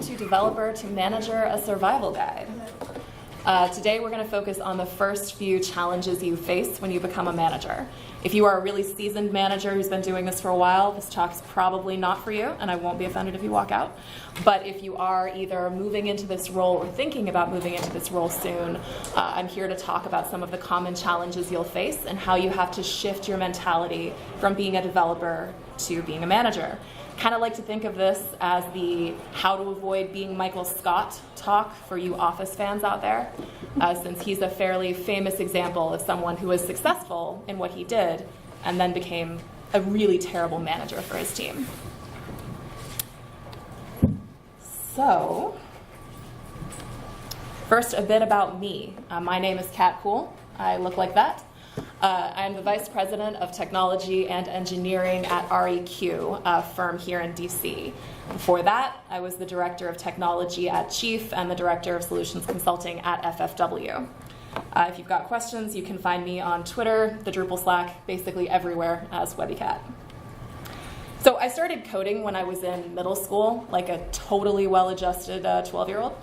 to Developer to Manager, a Survival Guide. Today we're going to focus on the first few challenges you face when you become a manager. If you are a really seasoned manager who's been doing this for a while, this talk's probably not for you, and I won't be offended if you walk out. But if you are either moving into this role or thinking about moving into this role soon, I'm here to talk about some of the common challenges you'll face and how you have to shift your mentality from being a developer to being a manager. Kind of like to think of this as the how to avoid being Michael Scott talk for you Office fans out there, since he's a fairly famous example of someone who was successful in what he did and then became a really terrible manager for his team. So, first, a bit about me. My name is Kuhl. I look like that. I am the Vice President of Technology and Engineering at REQ, a firm here in DC. Before that, I was the Director of Technology at Chief and the Director of Solutions Consulting at FFW. If you've got questions, you can find me on Twitter, the Drupal Slack, basically everywhere as WebbyCat. So I started coding when I was in middle school, like a totally well-adjusted 12-year-old.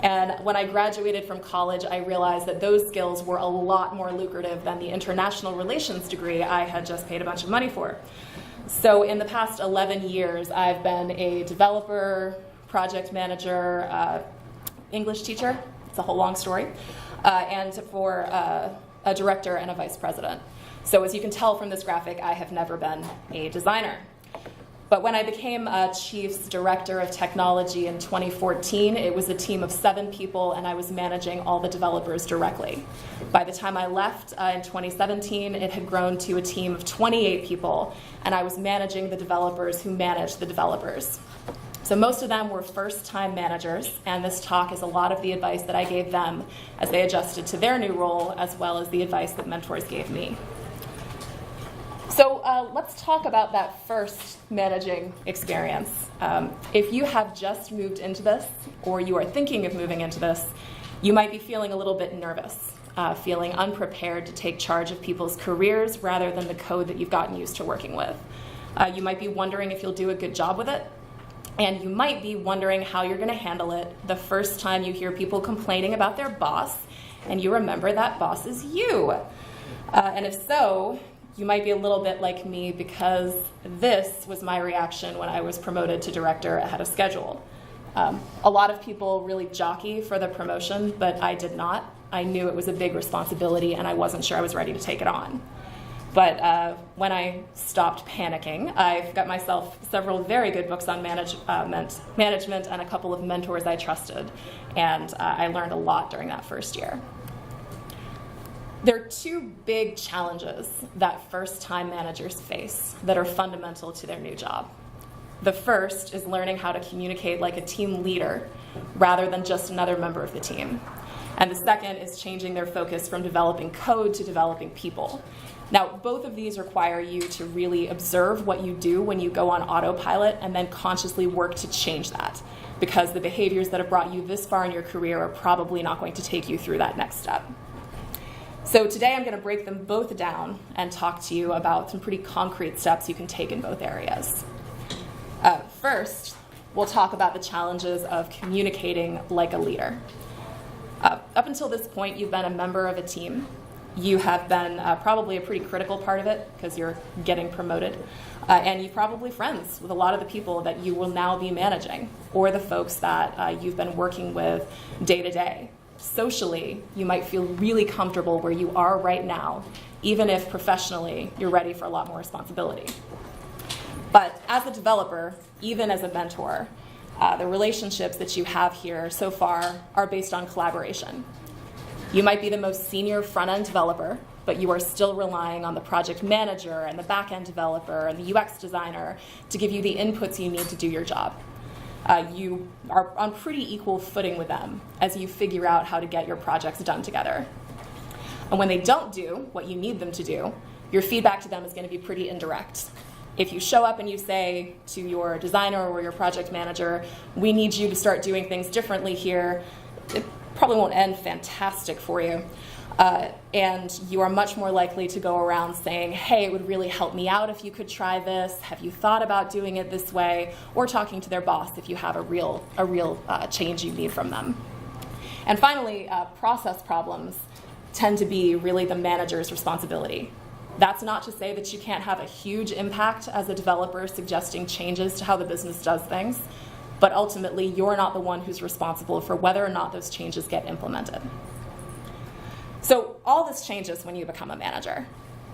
And when I graduated from college, I realized that those skills were a lot more lucrative than the international relations degree I had just paid a bunch of money for. So in the past 11 years, I've been a developer, project manager, English teacher, it's a whole long story, and for a director and a vice president. So as you can tell from this graphic, I have never been a designer. But when I became Chief's Director of Technology in 2014, it was a team of 7 people, and I was managing all the developers directly. By the time I left in 2017, it had grown to a team of 28 people, and I was managing the developers who managed the developers. So most of them were first-time managers, and this talk is a lot of the advice that I gave them as they adjusted to their new role, as well as the advice that mentors gave me. So let's talk about that first managing experience. If you have just moved into this, or you are thinking of moving into this, you might be feeling a little bit nervous, feeling unprepared to take charge of people's careers rather than the code that you've gotten used to working with. You might be wondering if you'll do a good job with it, and you might be wondering how you're going to handle it the first time you hear people complaining about their boss, and you remember that boss is you. And if so, you might be a little bit like me, because this was my reaction when I was promoted to director ahead of schedule. A lot of people really jockey for the promotion, but I did not. I knew it was a big responsibility, and I wasn't sure I was ready to take it on. But when I stopped panicking, I've got myself several very good books on management and a couple of mentors I trusted, and I learned a lot during that first year. There are 2 big challenges that first-time managers face that are fundamental to their new job. The first is learning how to communicate like a team leader rather than just another member of the team. And the second is changing their focus from developing code to developing people. Now, both of these require you to really observe what you do when you go on autopilot and then consciously work to change that, because the behaviors that have brought you this far in your career are probably not going to take you through that next step. So today I'm going to break them both down and talk to you about some pretty concrete steps you can take in both areas. First, we'll talk about the challenges of communicating like a leader. Up until this point, you've been a member of a team. You have been probably a pretty critical part of it because you're getting promoted. And you're probably friends with a lot of the people that you will now be managing, or the folks that you've been working with day to day. Socially, you might feel really comfortable where you are right now, even if professionally you're ready for a lot more responsibility. But as a developer, even as a mentor, the relationships that you have here so far are based on collaboration. You might be the most senior front-end developer, but you are still relying on the project manager and the back-end developer and the UX designer to give you the inputs you need to do your job. You are on pretty equal footing with them as you figure out how to get your projects done together. And when they don't do what you need them to do, your feedback to them is going to be pretty indirect. If you show up and you say to your designer or your project manager, we need you to start doing things differently here, probably won't end fantastic for you. And you are much more likely to go around saying, hey, it would really help me out if you could try this. Have you thought about doing it this way? Or talking to their boss if you have a real change you need from them. And finally, process problems tend to be really the manager's responsibility. That's not to say that you can't have a huge impact as a developer suggesting changes to how the business does things, but ultimately you're not the one who's responsible for whether or not those changes get implemented. So all this changes when you become a manager,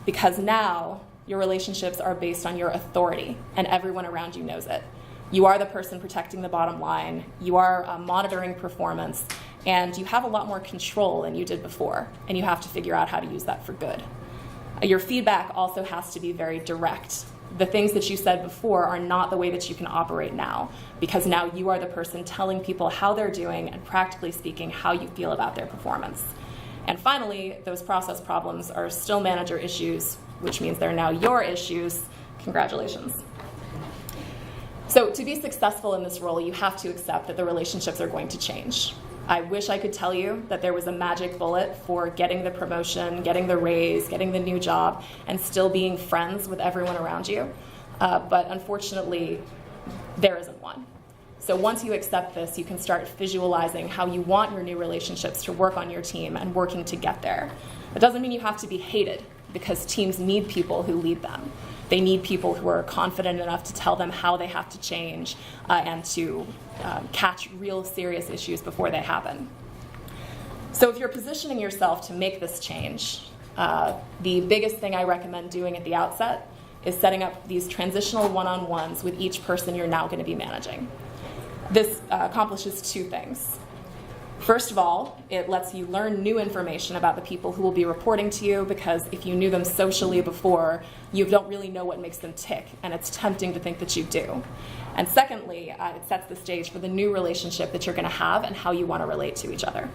because now your relationships are based on your authority, and everyone around you knows it. You are the person protecting the bottom line, you are monitoring performance, and you have a lot more control than you did before, and you have to figure out how to use that for good. Your feedback also has to be very direct. The things that you said before are not the way that you can operate now, because now you are the person telling people how they're doing and, practically speaking, how you feel about their performance. And finally, those process problems are still manager issues, which means they're now your issues. Congratulations. So to be successful in this role, you have to accept that the relationships are going to change. I wish I could tell you that there was a magic bullet for getting the promotion, getting the raise, getting the new job, and still being friends with everyone around you. But unfortunately, there isn't one. So once you accept this, you can start visualizing how you want your new relationships to work on your team and working to get there. It doesn't mean you have to be hated, because teams need people who lead them. They need people who are confident enough to tell them how they have to change and to catch real serious issues before they happen. So if you're positioning yourself to make this change, the biggest thing I recommend doing at the outset is setting up these transitional one-on-ones with each person you're now going to be managing. This accomplishes two things. First of all, it lets you learn new information about the people who will be reporting to you, because if you knew them socially before, you don't really know what makes them tick, and it's tempting to think that you do. And secondly, it sets the stage for the new relationship that you're going to have and how you want to relate to each other.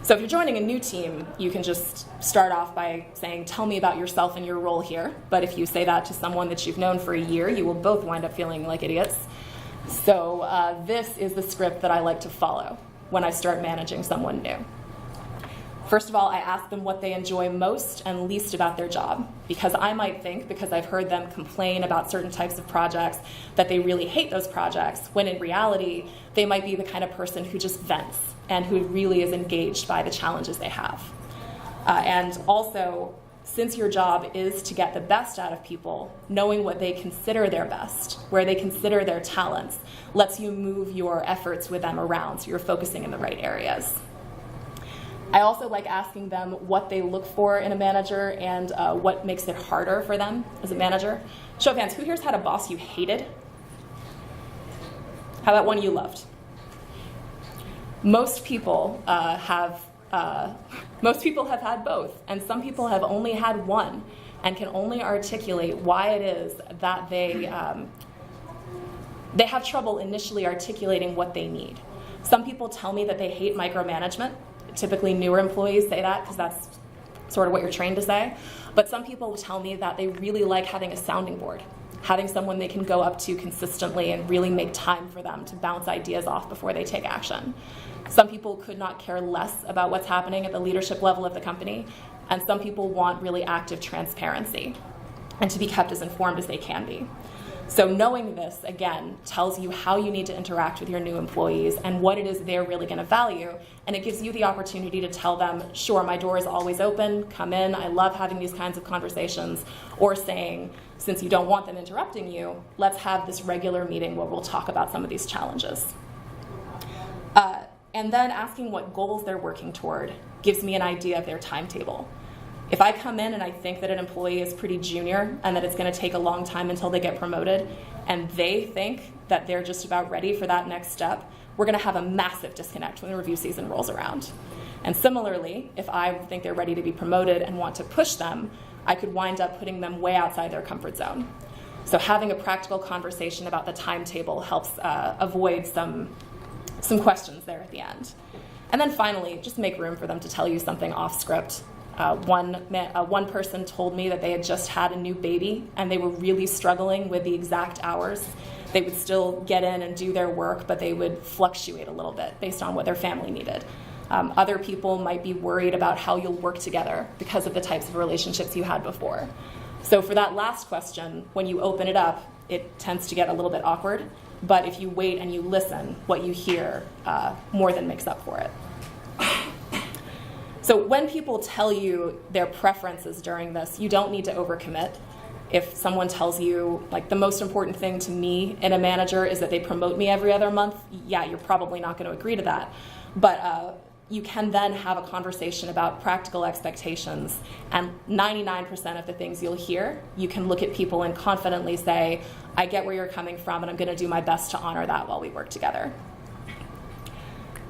So if you're joining a new team, you can just start off by saying, tell me about yourself and your role here. But if you say that to someone that you've known for a year, you will both wind up feeling like idiots. So this is the script that I like to follow when I start managing someone new. First of all, I ask them what they enjoy most and least about their job, because I might think, because I've heard them complain about certain types of projects, that they really hate those projects, when in reality, they might be the kind of person who just vents and who really is engaged by the challenges they have. And also, since your job is to get the best out of people, knowing what they consider their best, where they consider their talents, lets you move your efforts with them around so you're focusing in the right areas. I also like asking them what they look for in a manager and what makes it harder for them as a manager. Show of hands, who here's had a boss you hated? How about one you loved? Most people have had both, and some people have only had one and can only articulate why it is that they have trouble initially articulating what they need. Some people tell me that they hate micromanagement. Typically newer employees say that because that's sort of what you're trained to say. But some people tell me that they really like having a sounding board, having someone they can go up to consistently and really make time for them to bounce ideas off before they take action. Some people could not care less about what's happening at the leadership level of the company, and some people want really active transparency and to be kept as informed as they can be. So knowing this, again, tells you how you need to interact with your new employees and what it is they're really going to value, and it gives you the opportunity to tell them, sure, my door is always open, come in, I love having these kinds of conversations, or saying, since you don't want them interrupting you, let's have this regular meeting where we'll talk about some of these challenges. And then asking what goals they're working toward gives me an idea of their timetable. If I come in and I think that an employee is pretty junior and that it's going to take a long time until they get promoted, and they think that they're just about ready for that next step, we're going to have a massive disconnect when the review season rolls around. And similarly, if I think they're ready to be promoted and want to push them, I could wind up putting them way outside their comfort zone. So having a practical conversation about the timetable helps avoid some questions there at the end. And then finally, just make room for them to tell you something off script. One person told me that they had just had a new baby and they were really struggling with the exact hours They would still get in and do their work, but they would fluctuate a little bit based on what their family needed. Other people might be worried about how you'll work together because of the types of relationships you had before. So for that last question, when you open it up, it tends to get a little bit awkward. But if you wait and you listen, what you hear more than makes up for it. So when people tell you their preferences during this, you don't need to overcommit. If someone tells you, like, the most important thing to me in a manager is that they promote me every other month, yeah, you're probably not going to agree to that. But you can then have a conversation about practical expectations, and 99% of the things you'll hear, you can look at people and confidently say, I get where you're coming from, and I'm going to do my best to honor that while we work together.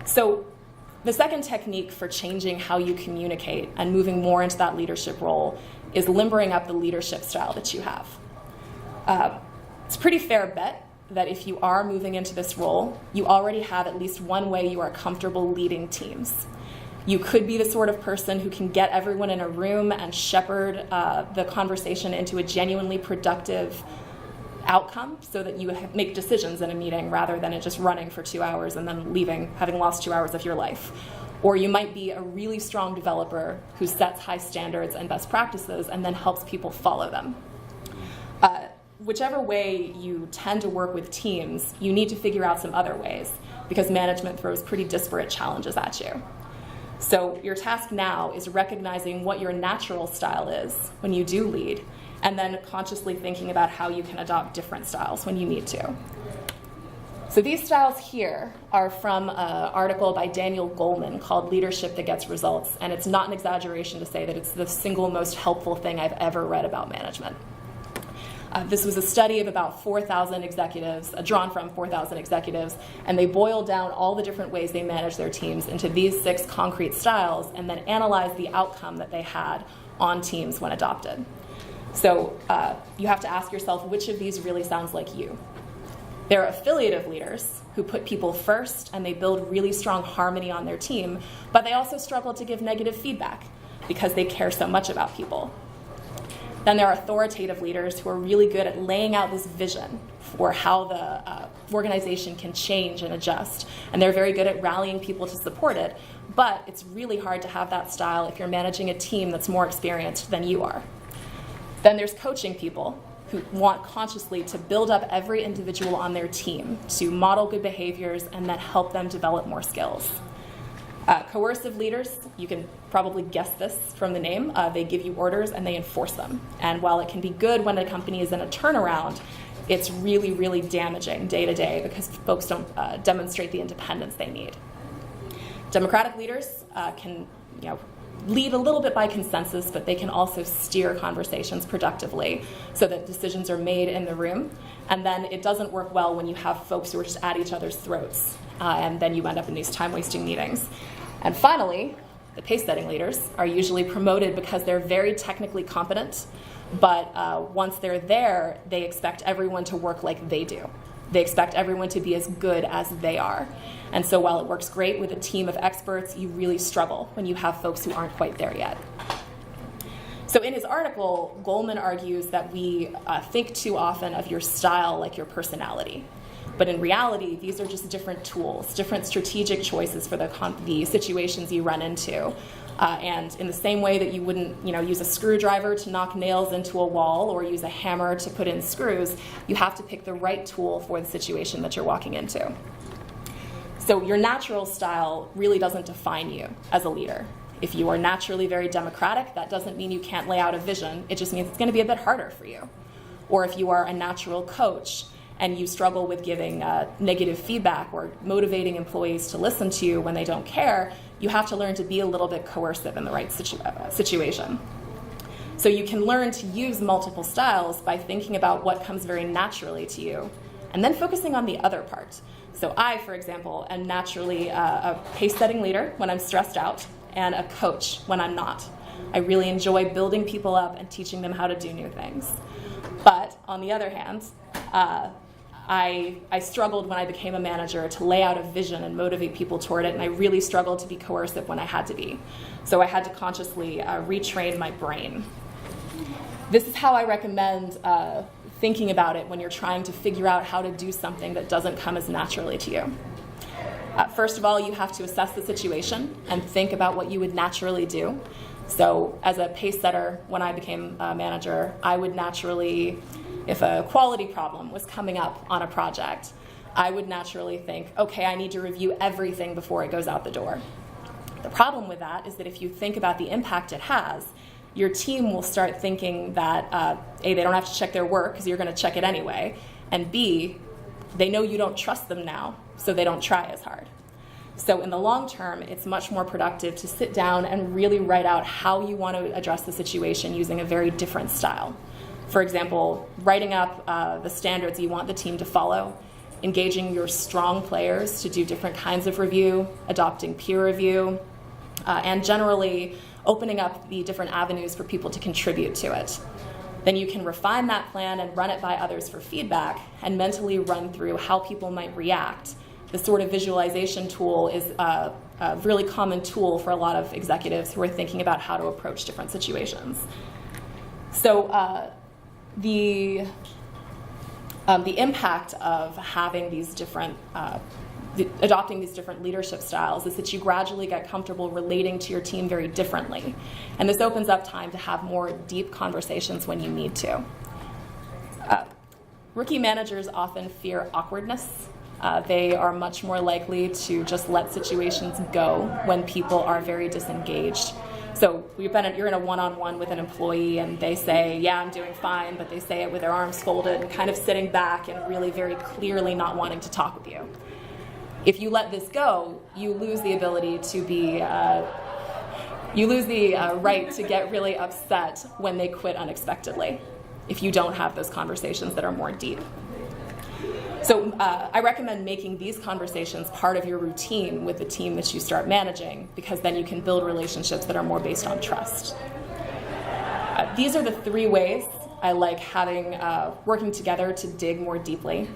So the second technique for changing how you communicate and moving more into that leadership role is limbering up the leadership style that you have. It's a pretty fair bet that if you are moving into this role, you already have at least one way you are comfortable leading teams. You could be the sort of person who can get everyone in a room and shepherd the conversation into a genuinely productive outcome so that you make decisions in a meeting rather than it just running for 2 hours and then leaving, having lost 2 hours of your life. Or you might be a really strong developer who sets high standards and best practices and then helps people follow them. Whichever way you tend to work with teams, you need to figure out some other ways because management throws pretty disparate challenges at you. So your task now is recognizing what your natural style is when you do lead, and then consciously thinking about how you can adopt different styles when you need to. So these styles here are from an article by Daniel Goleman called Leadership That Gets Results, and it's not an exaggeration to say that it's the single most helpful thing I've ever read about management. This was a study of about 4,000 executives, drawn from 4,000 executives, and they boiled down all the different ways they manage their teams into these 6 concrete styles and then analyzed the outcome that they had on teams when adopted. So you have to ask yourself, which of these really sounds like you? There are affiliative leaders who put people first and they build really strong harmony on their team, but they also struggle to give negative feedback because they care so much about people. Then there are authoritative leaders who are really good at laying out this vision for how the organization can change and adjust. And they're very good at rallying people to support it. But it's really hard to have that style if you're managing a team that's more experienced than you are. Then there's coaching people who want consciously to build up every individual on their team to model good behaviors and then help them develop more skills. Coercive leaders, you can probably guess this from the name, they give you orders and they enforce them. And while it can be good when a company is in a turnaround, it's really, really damaging day to day because folks don't demonstrate the independence they need. Democratic leaders can lead a little bit by consensus, but they can also steer conversations productively so that decisions are made in the room. And then it doesn't work well when you have folks who are just at each other's throats, and then you end up in these time-wasting meetings. And finally, the pace-setting leaders are usually promoted because they're very technically competent, but once they're there, they expect everyone to work like they do. They expect everyone to be as good as they are. And so while it works great with a team of experts, you really struggle when you have folks who aren't quite there yet. So in his article, Goleman argues that we think too often of your style like your personality. But in reality, these are just different tools, different strategic choices for the situations you run into. And in the same way that you wouldn't use a screwdriver to knock nails into a wall or use a hammer to put in screws, you have to pick the right tool for the situation that you're walking into. So your natural style really doesn't define you as a leader. If you are naturally very democratic, that doesn't mean you can't lay out a vision. It just means it's going to be a bit harder for you. Or if you are a natural coach and you struggle with giving negative feedback or motivating employees to listen to you when they don't care, you have to learn to be a little bit coercive in the right situation. So you can learn to use multiple styles by thinking about what comes very naturally to you and then focusing on the other part. So I, for example, am naturally a pace-setting leader when I'm stressed out and a coach when I'm not. I really enjoy building people up and teaching them how to do new things. But on the other hand, I struggled when I became a manager to lay out a vision and motivate people toward it, and I really struggled to be coercive when I had to be. So I had to consciously retrain my brain. This is how I recommend thinking about it when you're trying to figure out how to do something that doesn't come as naturally to you. First of all, you have to assess the situation and think about what you would naturally do. So as a pace setter, when I became a manager, I would naturally, if a quality problem was coming up on a project, I would naturally think, okay, I need to review everything before it goes out the door. The problem with that is that if you think about the impact it has, your team will start thinking that, A, they don't have to check their work because you're going to check it anyway, and B, they know you don't trust them now, so they don't try as hard. So in the long term, it's much more productive to sit down and really write out how you want to address the situation using a very different style. For example, writing up the standards you want the team to follow, engaging your strong players to do different kinds of review, adopting peer review, and generally opening up the different avenues for people to contribute to it. Then you can refine that plan and run it by others for feedback and mentally run through how people might react. This sort of visualization tool is a really common tool for a lot of executives who are thinking about how to approach different situations. So the impact of having these different adopting these different leadership styles is that you gradually get comfortable relating to your team very differently. And this opens up time to have more deep conversations when you need to. Rookie managers often fear awkwardness. They are much more likely to just let situations go when people are very disengaged. So you're in a one-on-one with an employee and they say, yeah, I'm doing fine, but they say it with their arms folded and kind of sitting back and really very clearly not wanting to talk with you. If you let this go, you lose the ability to be, you lose the right to get really upset when they quit unexpectedly, if you don't have those conversations that are more deep. So I recommend making these conversations part of your routine with the team that you start managing, because then you can build relationships that are more based on trust. These are the 3 ways I like having working together to dig more deeply.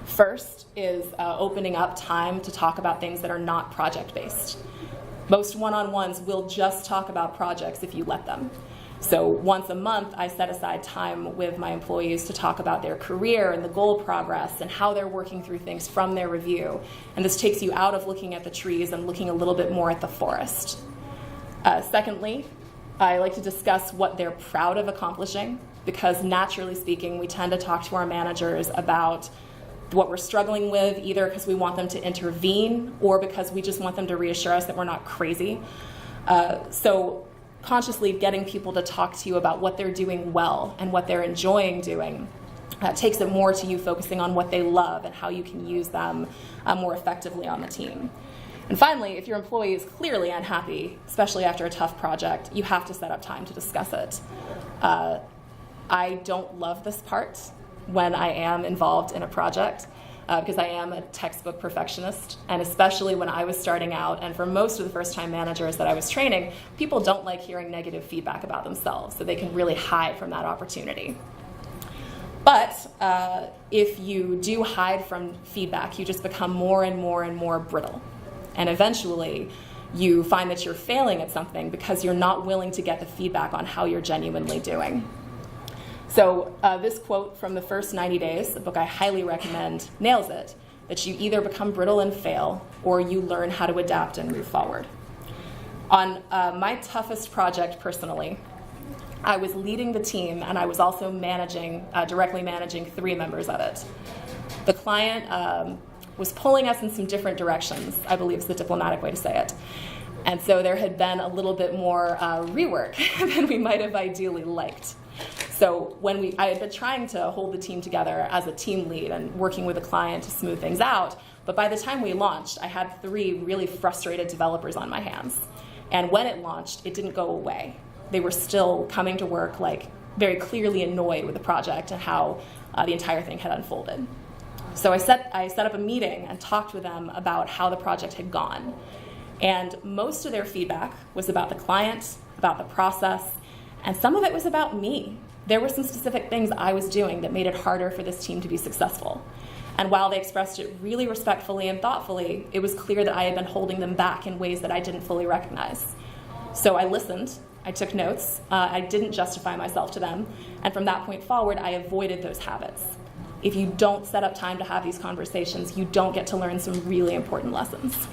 First is opening up time to talk about things that are not project-based. Most one-on-ones will just talk about projects if you let them. So once a month, I set aside time with my employees to talk about their career and the goal progress and how they're working through things from their review. And this takes you out of looking at the trees and looking a little bit more at the forest. Secondly, I like to discuss what they're proud of accomplishing, because naturally speaking, we tend to talk to our managers about what we're struggling with, either because we want them to intervene or because we just want them to reassure us that we're not crazy. So consciously getting people to talk to you about what they're doing well and what they're enjoying doing takes it more to you focusing on what they love and how you can use them more effectively on the team. And finally, if your employee is clearly unhappy, especially after a tough project, you have to set up time to discuss it. I don't love this part when I am involved in a project, because I am a textbook perfectionist, and especially when I was starting out, and for most of the first-time managers that I was training, people don't like hearing negative feedback about themselves, so they can really hide from that opportunity. But if you do hide from feedback, you just become more and more and more brittle, and eventually you find that you're failing at something because you're not willing to get the feedback on how you're genuinely doing. So this quote from The First 90 Days, a book I highly recommend, nails it, that you either become brittle and fail, or you learn how to adapt and move forward. On my toughest project personally, I was leading the team, and I was also directly managing 3 members of it. The client was pulling us in some different directions, I believe is the diplomatic way to say it. And so there had been a little bit more rework than we might have ideally liked. So I had been trying to hold the team together as a team lead and working with the client to smooth things out, but by the time we launched, I had 3 really frustrated developers on my hands. And when it launched, it didn't go away. They were still coming to work very clearly annoyed with the project and how the entire thing had unfolded. So I set up a meeting and talked with them about how the project had gone. And most of their feedback was about the client, about the process, and some of it was about me. There were some specific things I was doing that made it harder for this team to be successful. And while they expressed it really respectfully and thoughtfully, it was clear that I had been holding them back in ways that I didn't fully recognize. So I listened, I took notes. I didn't justify myself to them. And from that point forward, I avoided those habits. If you don't set up time to have these conversations, you don't get to learn some really important lessons.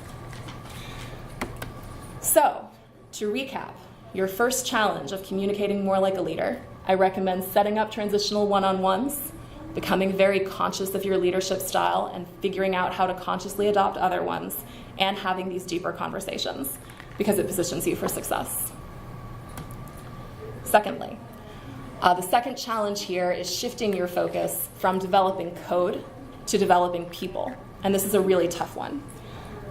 So, to recap, your first challenge of communicating more like a leader, I recommend setting up transitional one-on-ones, becoming very conscious of your leadership style and figuring out how to consciously adopt other ones, and having these deeper conversations, because it positions you for success. Secondly, the second challenge here is shifting your focus from developing code to developing people, and this is a really tough one.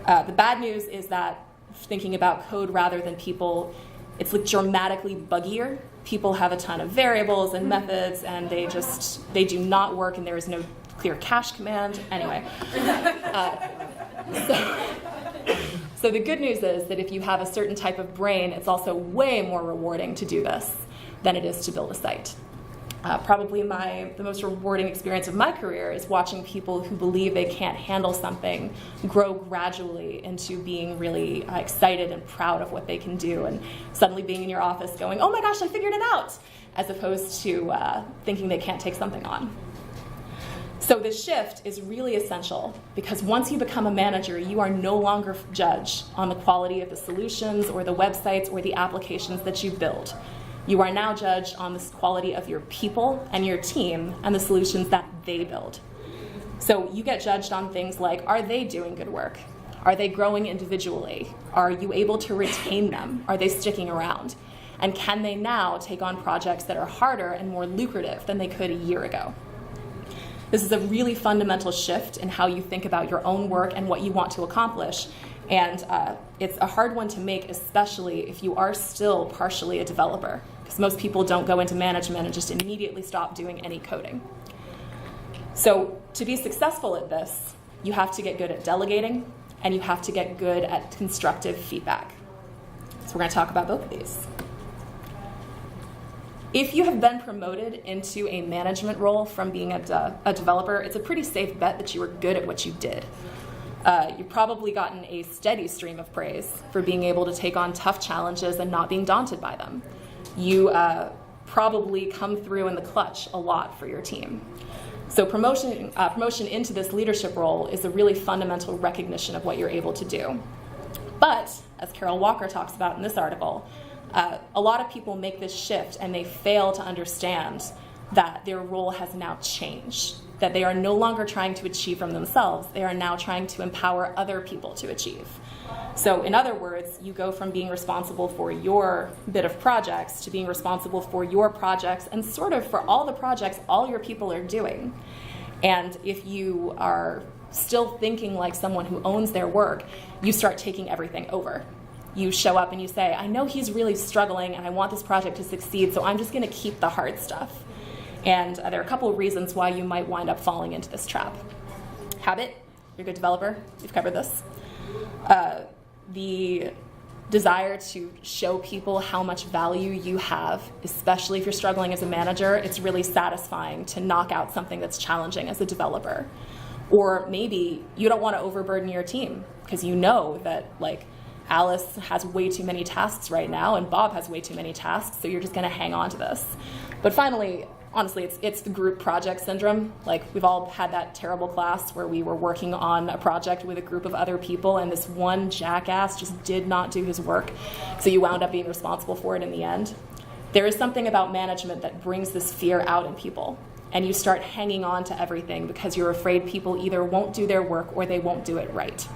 The bad news is that thinking about code rather than people, it's like dramatically buggier. People have a ton of variables and methods, and they do not work, and there is no clear cache command. Anyway, so the good news is that if you have a certain type of brain, it's also way more rewarding to do this than it is to build a site. Probably the most rewarding experience of my career is watching people who believe they can't handle something grow gradually into being really excited and proud of what they can do, and suddenly being in your office going, oh my gosh, I figured it out, as opposed to thinking they can't take something on. So this shift is really essential, because once you become a manager, you are no longer judged on the quality of the solutions or the websites or the applications that you build. You are now judged on the quality of your people and your team and the solutions that they build. So you get judged on things like, are they doing good work? Are they growing individually? Are you able to retain them? Are they sticking around? And can they now take on projects that are harder and more lucrative than they could a year ago? This is a really fundamental shift in how you think about your own work and what you want to accomplish. And it's a hard one to make, especially if you are still partially a developer, because most people don't go into management and just immediately stop doing any coding. So to be successful at this, you have to get good at delegating, and you have to get good at constructive feedback. So we're going to talk about both of these. If you have been promoted into a management role from being a developer, it's a pretty safe bet that you were good at what you did. You've probably gotten a steady stream of praise for being able to take on tough challenges and not being daunted by them. You probably come through in the clutch a lot for your team. So promotion into this leadership role is a really fundamental recognition of what you're able to do. But, as Carol Walker talks about in this article, a lot of people make this shift and they fail to understand that their role has now changed, that they are no longer trying to achieve from themselves, they are now trying to empower other people to achieve. So in other words, you go from being responsible for your bit of projects to being responsible for your projects and sort of for all the projects all your people are doing. And if you are still thinking like someone who owns their work, you start taking everything over. You show up and you say, I know he's really struggling and I want this project to succeed, so I'm just going to keep the hard stuff. And there are a couple of reasons why you might wind up falling into this trap. Habit, you're a good developer, we've covered this. The desire to show people how much value you have, especially if you're struggling as a manager, it's really satisfying to knock out something that's challenging as a developer. Or maybe you don't want to overburden your team because you know that like Alice has way too many tasks right now and Bob has way too many tasks, so you're just going to hang on to this. But finally, honestly, it's the group project syndrome. Like, we've all had that terrible class where we were working on a project with a group of other people and this one jackass just did not do his work, so you wound up being responsible for it in the end. There is something about management that brings this fear out in people, and you start hanging on to everything because you're afraid people either won't do their work or they won't do it right.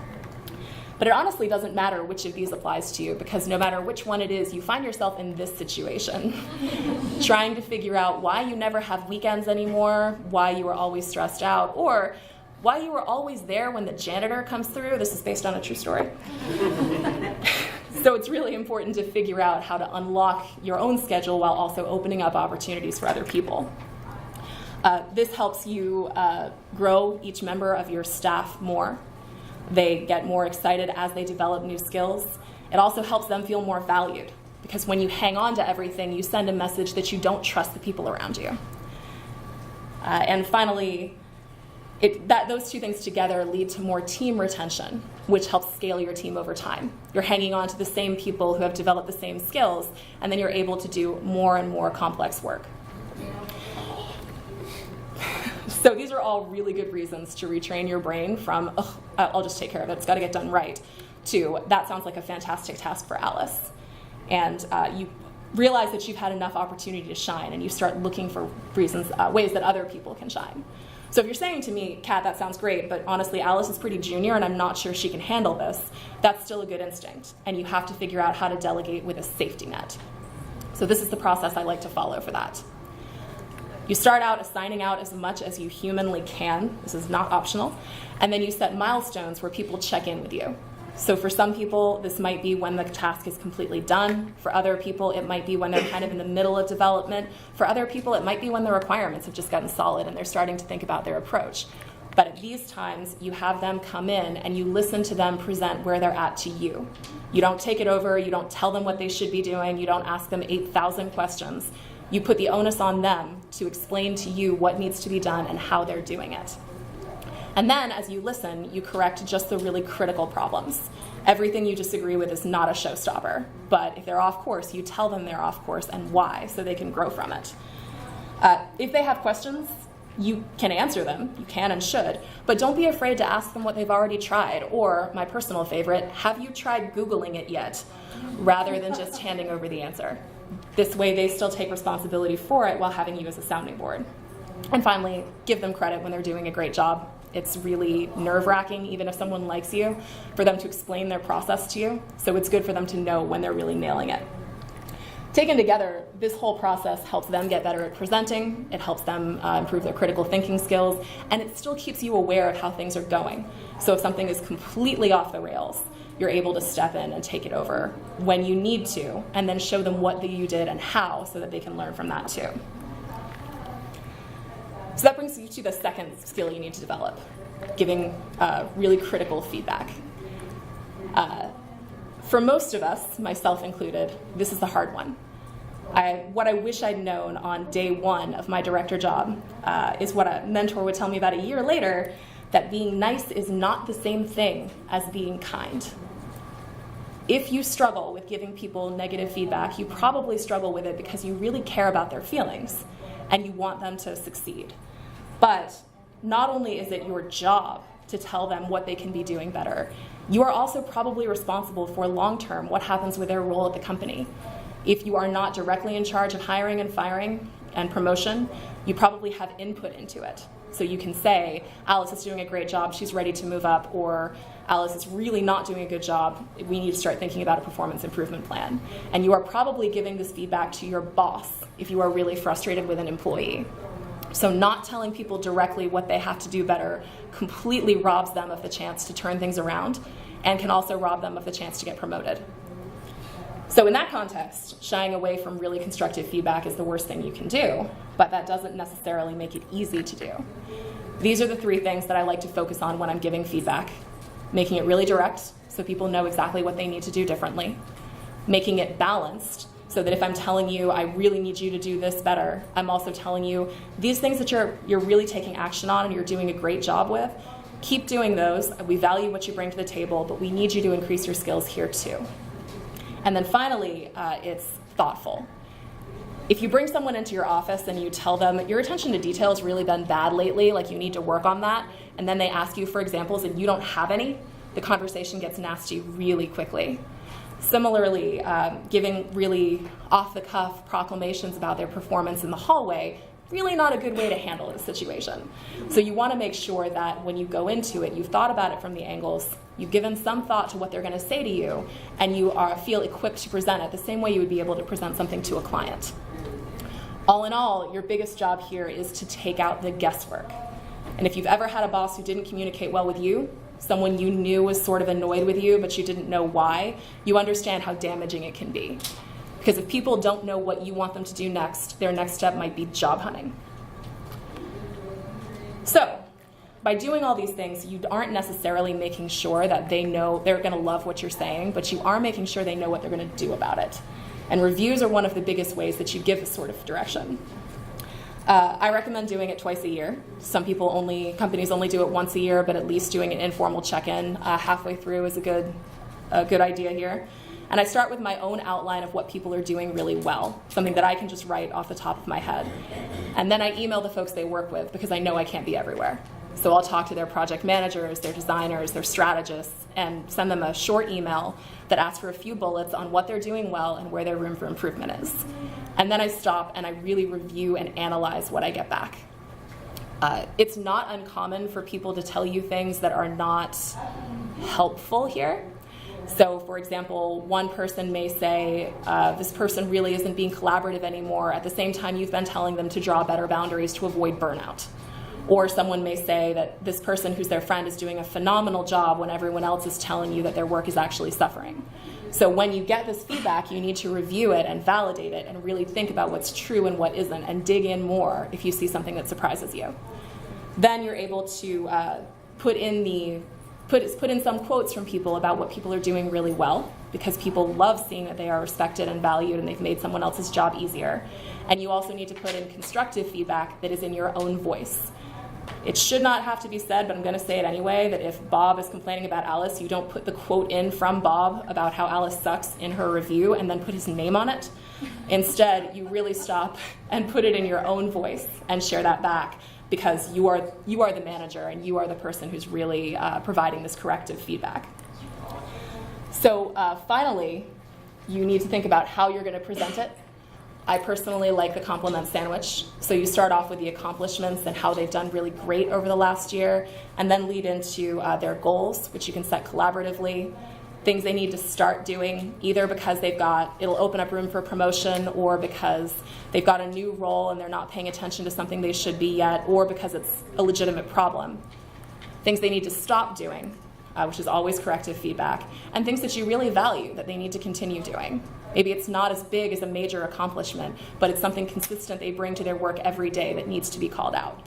But it honestly doesn't matter which of these applies to you, because no matter which one it is, you find yourself in this situation, trying to figure out why you never have weekends anymore, why you are always stressed out, or why you were always there when the janitor comes through. This is based on a true story. So it's really important to figure out how to unlock your own schedule while also opening up opportunities for other people. This helps you grow each member of your staff more. They get more excited as they develop new skills. It also helps them feel more valued, because when you hang on to everything, you send a message that you don't trust the people around you. And finally, those two things together lead to more team retention, which helps scale your team over time. You're hanging on to the same people who have developed the same skills, and then you're able to do more and more complex work. So these are all really good reasons to retrain your brain from, oh, I'll just take care of it, it's got to get done right, to that sounds like a fantastic task for Alice. And you realize that you've had enough opportunity to shine, and you start looking for reasons, ways that other people can shine. So if you're saying to me, Kat, that sounds great, but honestly, Alice is pretty junior and I'm not sure she can handle this, that's still a good instinct. And you have to figure out how to delegate with a safety net. So this is the process I like to follow for that. You start out assigning out as much as you humanly can. This is not optional. And then you set milestones where people check in with you. So for some people, this might be when the task is completely done. For other people, it might be when they're kind of in the middle of development. For other people, it might be when the requirements have just gotten solid and they're starting to think about their approach. But at these times, you have them come in and you listen to them present where they're at to you. You don't take it over, you don't tell them what they should be doing, you don't ask them 8,000 questions. You put the onus on them to explain to you what needs to be done and how they're doing it. And then, as you listen, you correct just the really critical problems. Everything you disagree with is not a showstopper, but if they're off course, you tell them they're off course and why, so they can grow from it. If they have questions, you can answer them, you can and should, but don't be afraid to ask them what they've already tried, or, my personal favorite, have you tried Googling it yet, rather than just handing over the answer. This way they still take responsibility for it while having you as a sounding board. And finally, give them credit when they're doing a great job. It's really nerve-wracking, even if someone likes you, for them to explain their process to you, so it's good for them to know when they're really nailing it. Taken together, this whole process helps them get better at presenting, it helps them improve their critical thinking skills, and it still keeps you aware of how things are going. So if something is completely off the rails, you're able to step in and take it over when you need to, and then show them what you did and how, so that they can learn from that too. So that brings you to the second skill you need to develop, giving really critical feedback. For most of us, myself included, this is the hard one. What I wish I'd known on day one of my director job is what a mentor would tell me about a year later, that being nice is not the same thing as being kind. If you struggle with giving people negative feedback, you probably struggle with it because you really care about their feelings and you want them to succeed. But not only is it your job to tell them what they can be doing better, you are also probably responsible for long-term what happens with their role at the company. If you are not directly in charge of hiring and firing and promotion, you probably have input into it. So you can say, Alice is doing a great job, she's ready to move up, or Alice is really not doing a good job, we need to start thinking about a performance improvement plan. And you are probably giving this feedback to your boss if you are really frustrated with an employee. So not telling people directly what they have to do better completely robs them of the chance to turn things around and can also rob them of the chance to get promoted. So in that context, shying away from really constructive feedback is the worst thing you can do, but that doesn't necessarily make it easy to do. These are the three things that I like to focus on when I'm giving feedback. Making it really direct, so people know exactly what they need to do differently. Making it balanced, so that if I'm telling you, I really need you to do this better, I'm also telling you, these things that you're really taking action on and you're doing a great job with, keep doing those. We value what you bring to the table, but we need you to increase your skills here too. And then finally, it's thoughtful. If you bring someone into your office and you tell them, your attention to detail has really been bad lately, like you need to work on that, and then they ask you for examples and you don't have any, the conversation gets nasty really quickly. Similarly, giving really off-the-cuff proclamations about their performance in the hallway, really not a good way to handle the situation. So you want to make sure that when you go into it, you've thought about it from the angles, you've given some thought to what they're going to say to you, and you feel equipped to present it the same way you would be able to present something to a client. All in all, your biggest job here is to take out the guesswork. And if you've ever had a boss who didn't communicate well with you, someone you knew was sort of annoyed with you, but you didn't know why, you understand how damaging it can be. Because if people don't know what you want them to do next, their next step might be job hunting. So, by doing all these things, you aren't necessarily making sure that they know they're going to love what you're saying, but you are making sure they know what they're going to do about it. And reviews are one of the biggest ways that you give this sort of direction. I recommend doing it twice a year. Some companies only do it once a year, but at least doing an informal check-in halfway through is a good idea here. And I start with my own outline of what people are doing really well, something that I can just write off the top of my head. And then I email the folks they work with because I know I can't be everywhere. So I'll talk to their project managers, their designers, their strategists, and send them a short email that asks for a few bullets on what they're doing well and where their room for improvement is. And then I stop and I really review and analyze what I get back. It's not uncommon for people to tell you things that are not helpful here. So, for example, one person may say, this person really isn't being collaborative anymore. At the same time, you've been telling them to draw better boundaries to avoid burnout. Or someone may say that this person who's their friend is doing a phenomenal job when everyone else is telling you that their work is actually suffering. So when you get this feedback, you need to review it and validate it and really think about what's true and what isn't and dig in more if you see something that surprises you. Then you're able to put in some quotes from people about what people are doing really well, because people love seeing that they are respected and valued and they've made someone else's job easier. And you also need to put in constructive feedback that is in your own voice. It should not have to be said, but I'm going to say it anyway, that if Bob is complaining about Alice, you don't put the quote in from Bob about how Alice sucks in her review and then put his name on it. Instead, you really stop and put it in your own voice and share that back, because you are the manager and you are the person who's really providing this corrective feedback. So finally, you need to think about how you're going to present it. I personally like the compliment sandwich. So you start off with the accomplishments and how they've done really great over the last year, and then lead into their goals, which you can set collaboratively, things they need to start doing, either because it'll open up room for promotion, or because they've got a new role and they're not paying attention to something they should be yet, or because it's a legitimate problem. Things they need to stop doing, which is always corrective feedback, and things that you really value that they need to continue doing. Maybe it's not as big as a major accomplishment, but it's something consistent they bring to their work every day that needs to be called out.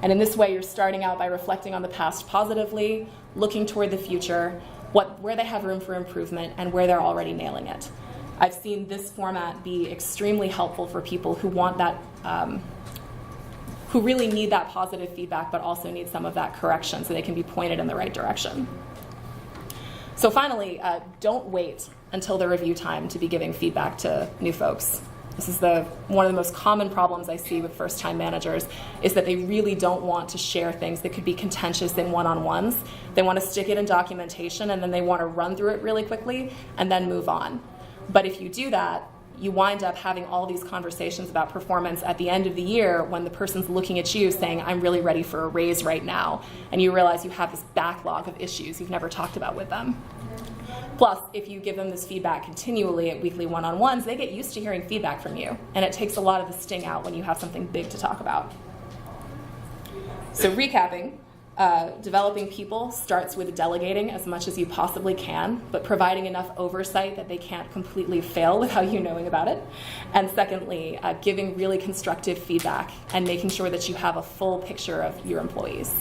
And in this way, you're starting out by reflecting on the past positively, looking toward the future, where they have room for improvement, and where they're already nailing it. I've seen this format be extremely helpful for people who want that, who really need that positive feedback, but also need some of that correction so they can be pointed in the right direction. So finally, don't wait until the review time to be giving feedback to new folks. This is one of the most common problems I see with first-time managers, is that they really don't want to share things that could be contentious in one-on-ones. They want to stick it in documentation, and then they want to run through it really quickly and then move on. But if you do that, you wind up having all these conversations about performance at the end of the year when the person's looking at you saying, I'm really ready for a raise right now, and you realize you have this backlog of issues you've never talked about with them. Plus, if you give them this feedback continually at weekly one-on-ones, they get used to hearing feedback from you, and it takes a lot of the sting out when you have something big to talk about. So recapping, developing people starts with delegating as much as you possibly can, but providing enough oversight that they can't completely fail without you knowing about it. And secondly, giving really constructive feedback and making sure that you have a full picture of your employees.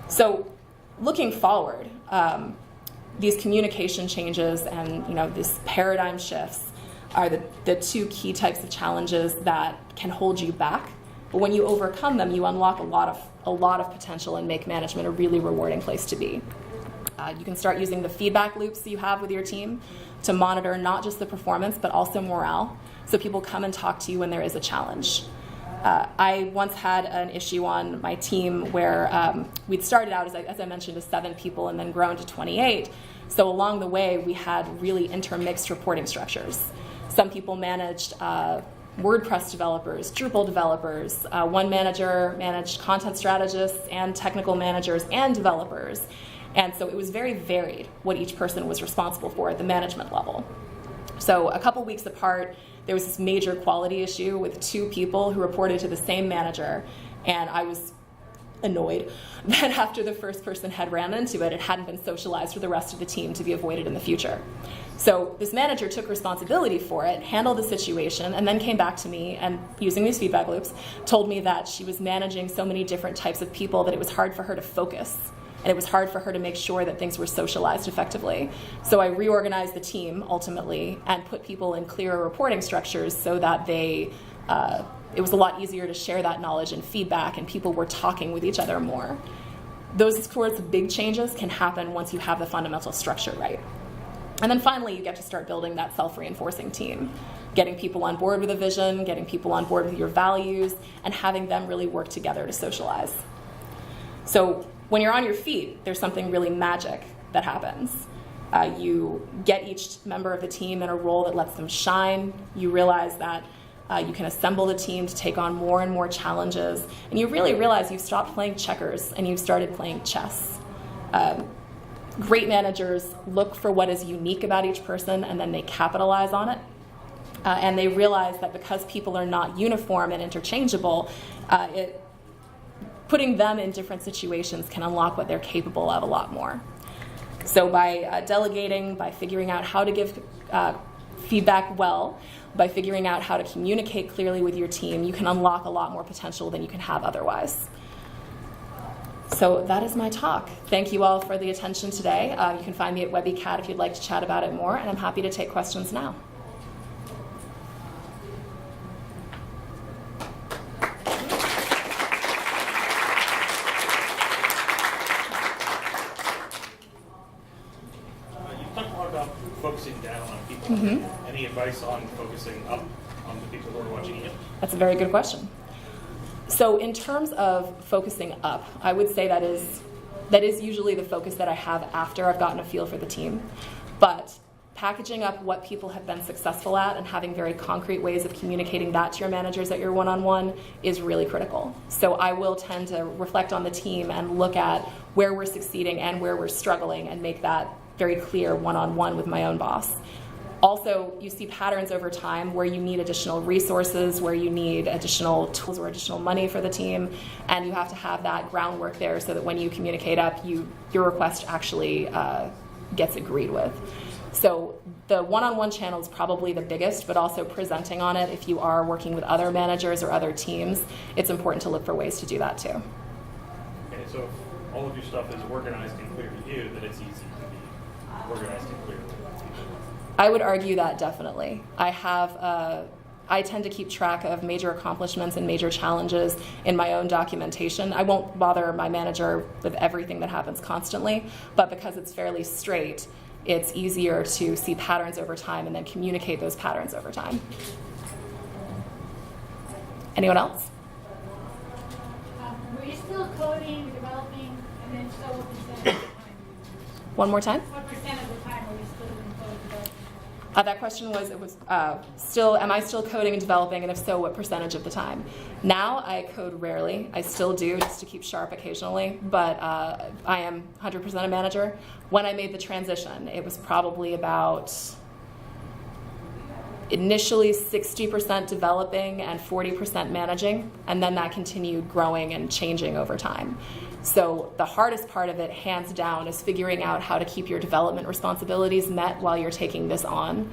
So looking forward, these communication changes and these paradigm shifts are the two key types of challenges that can hold you back. But when you overcome them, you unlock a lot of potential and make management a really rewarding place to be. You can start using the feedback loops you have with your team to monitor not just the performance, but also morale, so people come and talk to you when there is a challenge. I once had an issue on my team where we'd started out, as I mentioned, as 7 people and then grown to 28. So along the way, we had really intermixed reporting structures. Some people managed WordPress developers, Drupal developers. One manager managed content strategists and technical managers and developers. And so it was very varied what each person was responsible for at the management level. So a couple weeks apart, there was this major quality issue with 2 people who reported to the same manager, and I was annoyed that after the first person had ran into it, it hadn't been socialized for the rest of the team to be avoided in the future. So this manager took responsibility for it, handled the situation, and then came back to me and, using these feedback loops, told me that she was managing so many different types of people that it was hard for her to focus. And it was hard for her to make sure that things were socialized effectively. So I reorganized the team, ultimately, and put people in clearer reporting structures so that they it was a lot easier to share that knowledge and feedback, and people were talking with each other more. Those sorts of big changes can happen once you have the fundamental structure right. And then finally, you get to start building that self-reinforcing team, getting people on board with a vision, getting people on board with your values, and having them really work together to socialize. So when you're on your feet, there's something really magic that happens. You get each member of the team in a role that lets them shine. You realize that you can assemble the team to take on more and more challenges. And you really realize you've stopped playing checkers and you've started playing chess. Great managers look for what is unique about each person, and then they capitalize on it. And they realize that because people are not uniform and interchangeable, putting them in different situations can unlock what they're capable of a lot more. So by delegating, by figuring out how to give feedback well, by figuring out how to communicate clearly with your team, you can unlock a lot more potential than you can have otherwise. So that is my talk. Thank you all for the attention today. You can find me at WebbyCat if you'd like to chat about it more, and I'm happy to take questions now. You've talked a lot about focusing down on people. Mm-hmm. Any advice on focusing up on the people who are watching you? That's a very good question. So in terms of focusing up, I would say that is usually the focus that I have after I've gotten a feel for the team. But packaging up what people have been successful at and having very concrete ways of communicating that to your managers at your one-on-one is really critical. So I will tend to reflect on the team and look at where we're succeeding and where we're struggling and make that very clear one-on-one with my own boss. Also, you see patterns over time where you need additional resources, where you need additional tools or additional money for the team, and you have to have that groundwork there so that when you communicate up, your request actually gets agreed with. So the one-on-one channel is probably the biggest, but also presenting on it. If you are working with other managers or other teams, it's important to look for ways to do that too. Okay, so if all of your stuff is organized and clear to you, then it's easy to be organized and clear. I would argue that definitely. I tend to keep track of major accomplishments and major challenges in my own documentation. I won't bother my manager with everything that happens constantly, but because it's fairly straight, it's easier to see patterns over time and then communicate those patterns over time. Anyone else? Were you still coding, developing, and then so what percent of the time? One more time? What percent of the time were you still doing code development? That question was, am I still coding and developing, and if so, what percentage of the time? Now I code rarely. I still do, just to keep sharp occasionally, but I am 100% a manager. When I made the transition, it was probably about initially 60% developing and 40% managing, and then that continued growing and changing over time. So the hardest part of it, hands down, is figuring out how to keep your development responsibilities met while you're taking this on.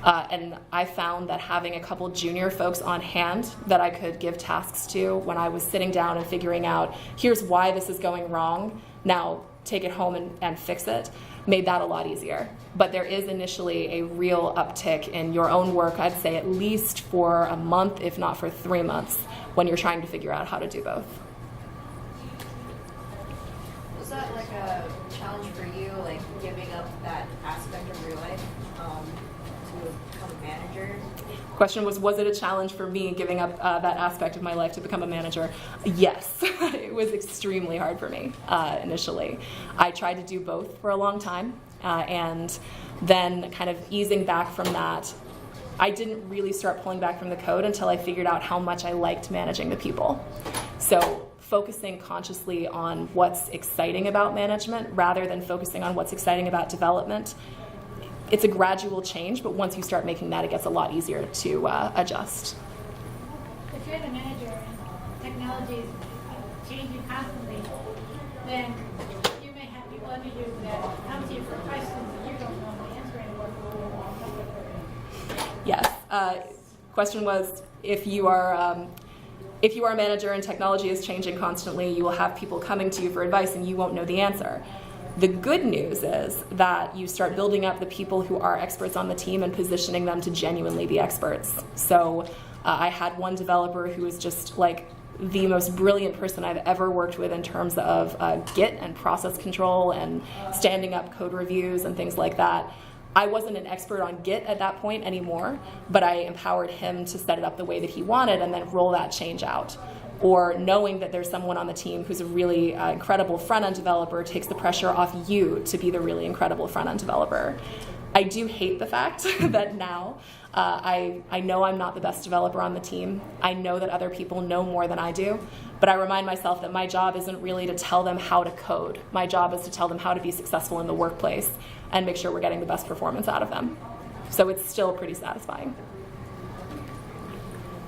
And I found that having a couple junior folks on hand that I could give tasks to when I was sitting down and figuring out, here's why this is going wrong, now take it home and fix it, made that a lot easier. But there is initially a real uptick in your own work, I'd say at least for a month, if not for 3 months, when you're trying to figure out how to do both. Was that like a challenge for you, like giving up that aspect of your life to become a manager? Question was it a challenge for me giving up that aspect of my life to become a manager? Yes, it was extremely hard for me initially. I tried to do both for a long time, and then kind of easing back from that, I didn't really start pulling back from the code until I figured out how much I liked managing the people. So focusing consciously on what's exciting about management rather than focusing on what's exciting about development. It's a gradual change, but once you start making that, it gets a lot easier to adjust. If you're the manager and technology is changing constantly, then you may have people under you that come to you for questions and you don't know the answer anymore. Yes. Question was, if you are a manager and technology is changing constantly, you will have people coming to you for advice and you won't know the answer. The good news is that you start building up the people who are experts on the team and positioning them to genuinely be experts. So I had one developer who was just like the most brilliant person I've ever worked with in terms of Git and process control and standing up code reviews and things like that. I wasn't an expert on Git at that point anymore, but I empowered him to set it up the way that he wanted and then roll that change out. Or knowing that there's someone on the team who's a really incredible front-end developer takes the pressure off you to be the really incredible front-end developer. I do hate the fact that now I know I'm not the best developer on the team. I know that other people know more than I do, but I remind myself that my job isn't really to tell them how to code. My job is to tell them how to be successful in the workplace and make sure we're getting the best performance out of them. So it's still pretty satisfying.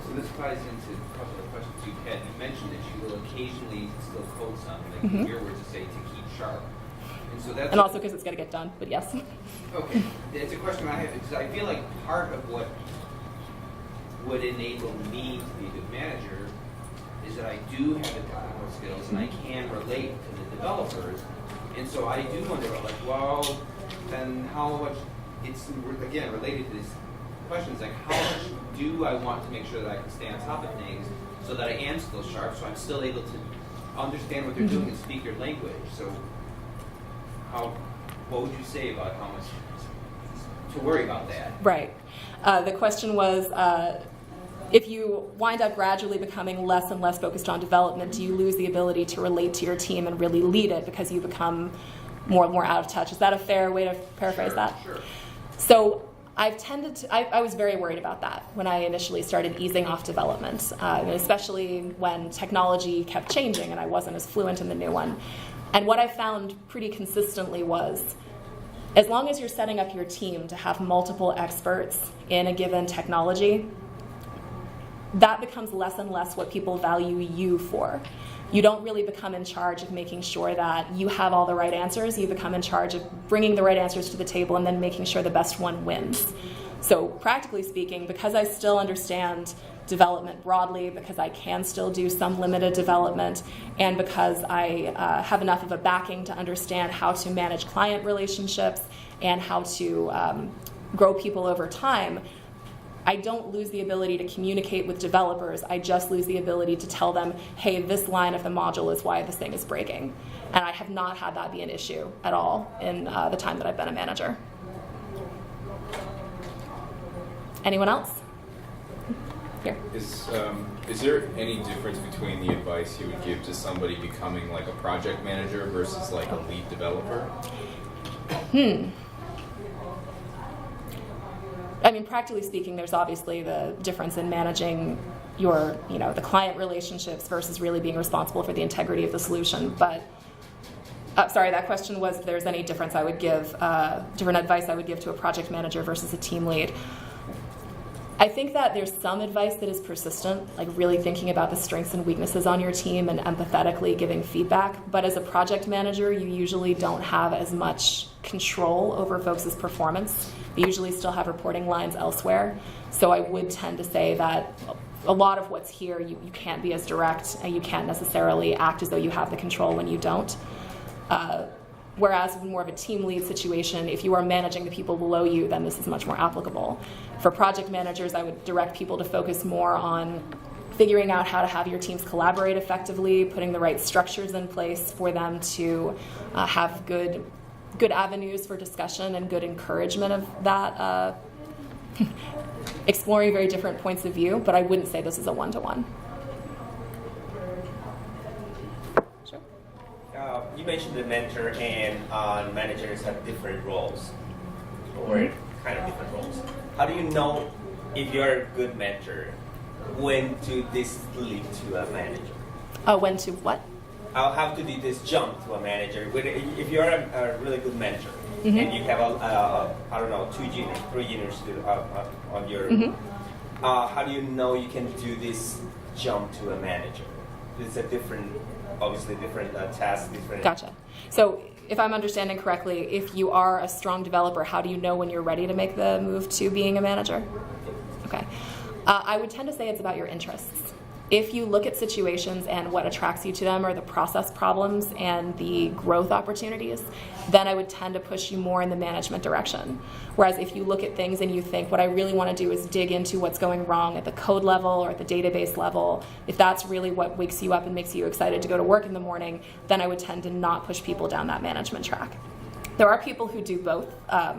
So this ties into a couple of questions you had. You mentioned that you will occasionally still code something, like your words to say, to keep sharp. And also because it's going to get done, but yes. Okay, it's a question I have, because I feel like part of what would enable me to be a good manager is that I do have the technical skills and I can relate to the developers. And so I do wonder, like, well, then how much, it's again related to these questions, like how much do I want to make sure that I can stay on top of things so that I am still sharp, so I'm still able to understand what they're doing and speak your language. So what would you say about how much to worry about that? Right. The question was, if you wind up gradually becoming less and less focused on development, do you lose the ability to relate to your team and really lead it because you become more and more out of touch? Is that a fair way to paraphrase that? Sure. So I've tended to, I was very worried about that when I initially started easing off development, especially when technology kept changing and I wasn't as fluent in the new one. And what I found pretty consistently was, as long as you're setting up your team to have multiple experts in a given technology, that becomes less and less what people value you for. You don't really become in charge of making sure that you have all the right answers. You become in charge of bringing the right answers to the table and then making sure the best one wins. So practically speaking, because I still understand development broadly, because I can still do some limited development, and because I have enough of a backing to understand how to manage client relationships and how to grow people over time, I don't lose the ability to communicate with developers. I just lose the ability to tell them, hey, this line of the module is why this thing is breaking. And I have not had that be an issue at all in the time that I've been a manager. Anyone else? Here. Is there any difference between the advice you would give to somebody becoming like a project manager versus like a lead developer? I mean, practically speaking, there's obviously the difference in managing your, the client relationships versus really being responsible for the integrity of the solution. But sorry, that question was if there's any difference I would give, different advice I would give to a project manager versus a team lead. I think that there's some advice that is persistent, like really thinking about the strengths and weaknesses on your team and empathetically giving feedback. But as a project manager, you usually don't have as much control over folks' performance. They usually still have reporting lines elsewhere. So I would tend to say that a lot of what's here, you can't be as direct, and you can't necessarily act as though you have the control when you don't. Whereas in more of a team lead situation, if you are managing the people below you, then this is much more applicable. For project managers, I would direct people to focus more on figuring out how to have your teams collaborate effectively, putting the right structures in place for them to have good avenues for discussion and good encouragement of that, exploring very different points of view, but I wouldn't say this is a one-to-one. You mentioned the mentor and managers have different roles, or kind of different roles. How do you know if you're a good mentor? When to this lead to a manager? When to what? How to do this jump to a manager? If you're a really good mentor and you have I don't know, 2 juniors, 3 juniors on your, how do you know you can do this jump to a manager? It's a different. Obviously different tasks, different... Gotcha. So if I'm understanding correctly, if you are a strong developer, how do you know when you're ready to make the move to being a manager? Okay. I would tend to say it's about your interests. If you look at situations and what attracts you to them are the process problems and the growth opportunities, then I would tend to push you more in the management direction. Whereas if you look at things and you think, what I really want to do is dig into what's going wrong at the code level or at the database level, if that's really what wakes you up and makes you excited to go to work in the morning, then I would tend to not push people down that management track. There are people who do both,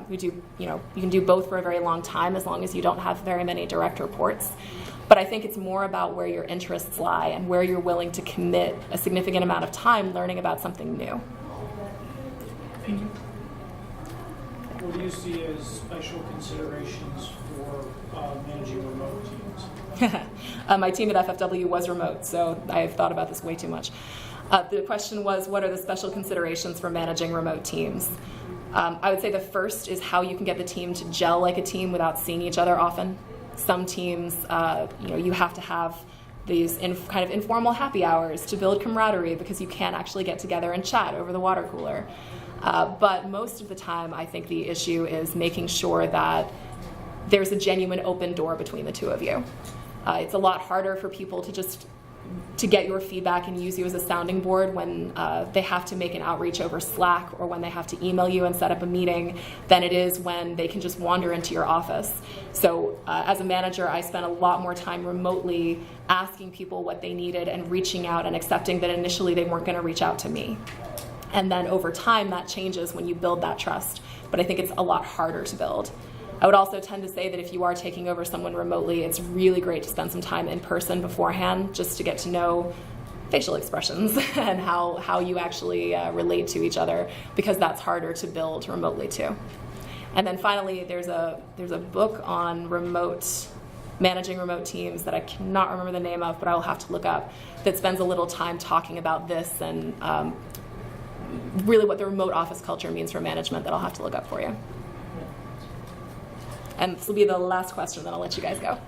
you can do both for a very long time as long as you don't have very many direct reports. But I think it's more about where your interests lie and where you're willing to commit a significant amount of time learning about something new. Thank you. What do you see as special considerations for managing remote teams? My team at FFW was remote, so I've thought about this way too much. The question was, what are the special considerations for managing remote teams? I would say the first is how you can get the team to gel like a team without seeing each other often. Some teams, you have to have these kind of informal happy hours to build camaraderie because you can't actually get together and chat over the water cooler. But most of the time, I think the issue is making sure that there's a genuine open door between the two of you. It's a lot harder for people to get your feedback and use you as a sounding board when they have to make an outreach over Slack or when they have to email you and set up a meeting than it is when they can just wander into your office. So as a manager, I spent a lot more time remotely asking people what they needed and reaching out and accepting that initially they weren't going to reach out to me. And then over time, that changes when you build that trust. But I think it's a lot harder to build. I would also tend to say that if you are taking over someone remotely, it's really great to spend some time in person beforehand just to get to know facial expressions and how you actually relate to each other, because that's harder to build remotely too. And then finally, there's a book on managing remote teams that I cannot remember the name of, but I'll have to look up, that spends a little time talking about this and really what the remote office culture means for management that I'll have to look up for you. And this will be the last question, then I'll let you guys go.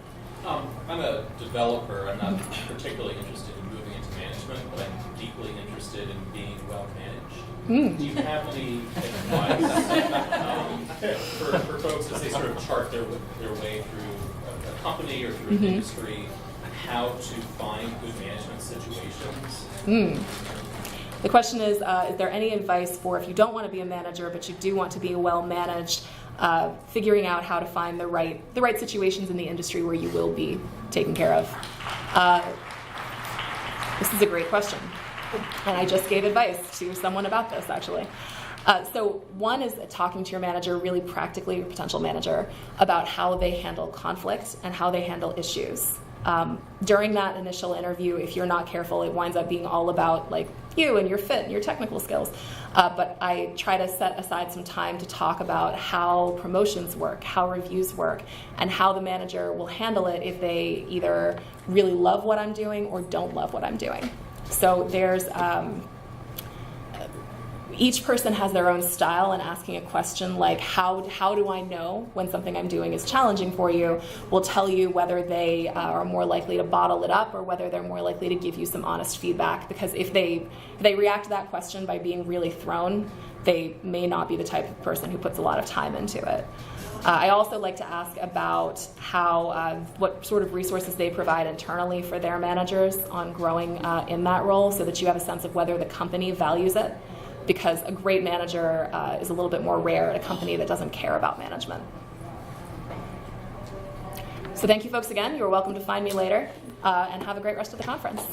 I'm a developer. I'm not particularly interested in moving into management, but I'm deeply interested in being well managed. Do you have any advice for folks as they sort of chart their way through a company or through an industry, how to find good management situations? The question is there any advice for if you don't want to be a manager, but you do want to be well managed, figuring out how to find the right situations in the industry where you will be taken care of? This is a great question, and I just gave advice to someone about this, actually. So one is talking to your manager, really practically, your potential manager, about how they handle conflict and how they handle issues. During that initial interview, if you're not careful, it winds up being all about like you and your fit and your technical skills. But I try to set aside some time to talk about how promotions work, how reviews work, and how the manager will handle it if they either really love what I'm doing or don't love what I'm doing. So there's each person has their own style, and asking a question like, how do I know when something I'm doing is challenging for you, will tell you whether they are more likely to bottle it up or whether they're more likely to give you some honest feedback. Because if they react to that question by being really thrown, they may not be the type of person who puts a lot of time into it. I also like to ask about what sort of resources they provide internally for their managers on growing in that role, so that you have a sense of whether the company values it. Because a great manager is a little bit more rare at a company that doesn't care about management. So thank you folks again. You're welcome to find me later, and have a great rest of the conference.